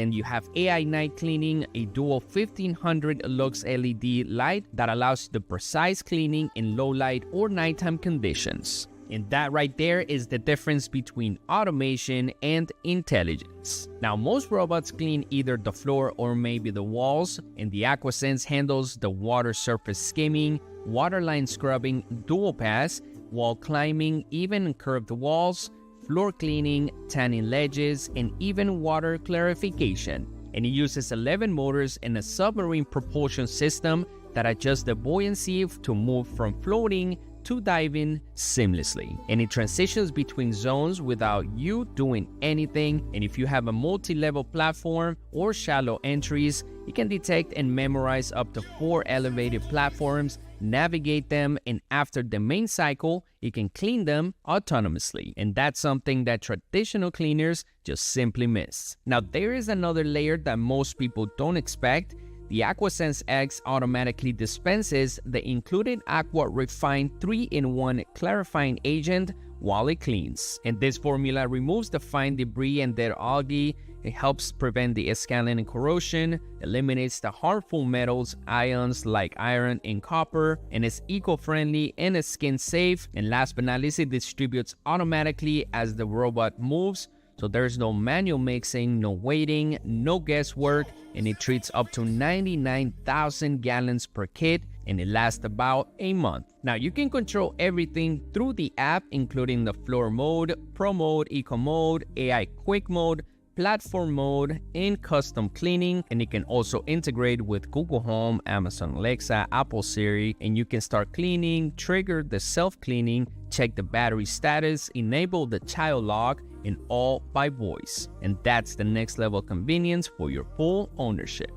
And you have AI night cleaning, a dual 1500 lux LED light that allows the precise cleaning in low light or nighttime conditions. And that right there is the difference between automation and intelligence. Now, most robots clean either the floor or maybe the walls, and the AquaSense handles the water surface skimming, waterline scrubbing, dual pass, wall climbing, even curved walls, floor cleaning, tanning ledges, and even water clarification. And it uses 11 motors and a submarine propulsion system that adjusts the buoyancy to move from floating to diving seamlessly. And it transitions between zones without you doing anything. And if you have a multi-level platform or shallow entries, it can detect and memorize up to 4 elevated platforms, navigate them, and after the main cycle, it can clean them autonomously. And that's something that traditional cleaners just simply miss. Now, there is another layer that most people don't expect. The AquaSense X automatically dispenses the included Aqua Refined 3-in-1 clarifying agent while it cleans. And this formula removes the fine debris and dead algae. It helps prevent the scaling and corrosion, eliminates the harmful metals, ions like iron and copper, and is eco-friendly and is skin-safe. And last but not least, it distributes automatically as the robot moves. So there's no manual mixing, no waiting, no guesswork, and it treats up to 99,000 gallons per kit, and it lasts about a month. Now, you can control everything through the app, including the floor mode, pro mode, eco mode, AI quick mode, platform mode, and custom cleaning. And it can also integrate with Google Home, Amazon Alexa, Apple Siri, and you can start cleaning, trigger the self-cleaning, check the battery status, enable the child lock, and all by voice. And that's the next level convenience for your full ownership.